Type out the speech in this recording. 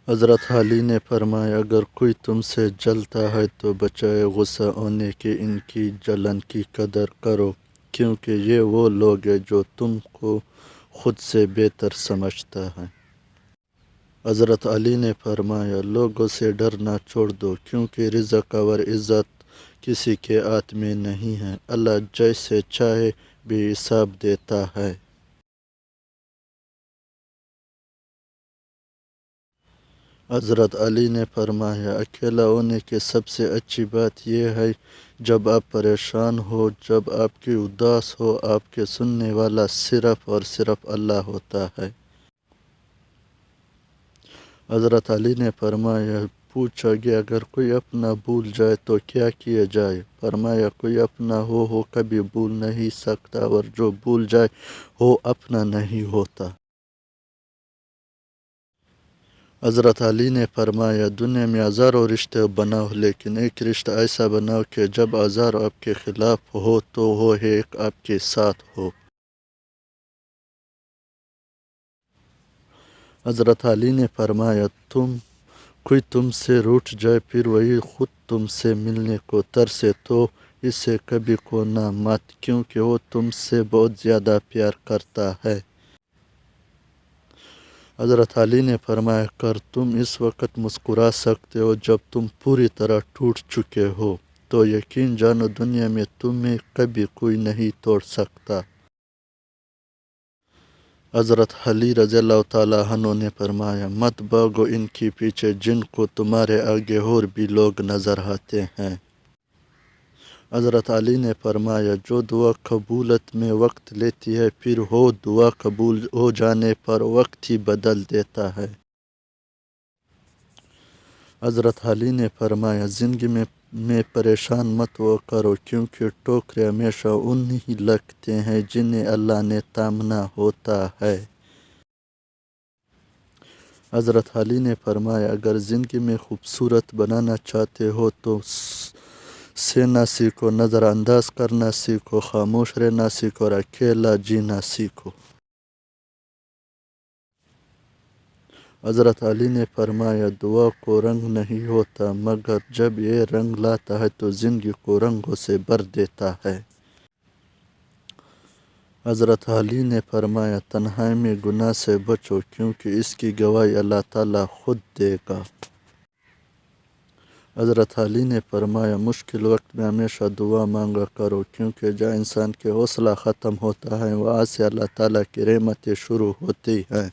حضرت علی نے فرمایا اگر کوئی تم سے جلتا ہے تو بجائے غصہ ہونے کے ان کی جلن کی قدر کرو، کیونکہ یہ وہ لوگ ہیں جو تم کو خود سے بہتر سمجھتا ہے۔ حضرت علی نے فرمایا لوگوں سے ڈرنا چھوڑ دو، کیونکہ رزق اور عزت کسی کے ہاتھ میں نہیں ہے، اللہ جیسے چاہے بے حساب دیتا ہے۔ حضرت علی نے فرمایا اکیلا ہونے کی سب سے اچھی بات یہ ہے جب آپ پریشان ہو، جب آپ کی اداس ہو، آپ کے سننے والا صرف اور صرف اللہ ہوتا ہے۔ حضرت علی نے فرمایا پوچھا گیا اگر کوئی اپنا بھول جائے تو کیا کیا جائے؟ فرمایا کوئی اپنا ہو کبھی بھول نہیں سکتا، اور جو بھول جائے وہ اپنا نہیں ہوتا۔ حضرت علی نے فرمایا دنیا میں ہزاروں رشتے بناؤ، لیکن ایک رشتہ ایسا بناؤ کہ جب ہزاروں آپ کے خلاف ہو تو وہ ایک آپ کے ساتھ ہو۔ حضرت علی نے فرمایا کوئی تم سے روٹھ جائے پھر وہی خود تم سے ملنے کو ترسے تو اسے کبھی کھونا مت، کیونکہ وہ تم سے بہت زیادہ پیار کرتا ہے۔ حضرت علی نے فرمایا کر تم اس وقت مسکرا سکتے ہو جب تم پوری طرح ٹوٹ چکے ہو، تو یقین جانو دنیا میں تمہیں کبھی کوئی نہیں توڑ سکتا۔ حضرت علی رضی اللہ تعالیٰ عنہ نے فرمایا مت بھاگو ان کے پیچھے جن کو تمہارے آگے اور بھی لوگ نظر آتے ہیں۔ حضرت علی نے فرمایا جو دعا قبولیت میں وقت لیتی ہے پھر وہ دعا قبول ہو جانے پر وقت ہی بدل دیتا ہے۔ حضرت علی نے فرمایا زندگی میں پریشان مت ہوا کرو، کیونکہ ٹھوکریں ہمیشہ انہیں لگتے ہیں جنہیں اللہ نے تھامنا ہوتا ہے۔ حضرت علی نے فرمایا اگر زندگی میں خوبصورت بنانا چاہتے ہو تو سہنا سیکھو، نظر انداز کرنا سیکھو، خاموش رہنا سیکھو اور اکیلا جینا سیکھو۔ حضرت علی نے فرمایا دعا کو رنگ نہیں ہوتا، مگر جب یہ رنگ لاتا ہے تو زندگی کو رنگوں سے بھر دیتا ہے۔ حضرت علی نے فرمایا تنہائی میں گناہ سے بچو، کیونکہ اس کی گواہی اللہ تعالیٰ خود دے گا۔ حضرت علی نے فرمایا مشکل وقت میں ہمیشہ دعا مانگا کرو، کیونکہ جہاں انسان کے حوصلہ ختم ہوتا ہے وہاں سے اللہ تعالیٰ کی رحمتیں شروع ہوتی ہیں۔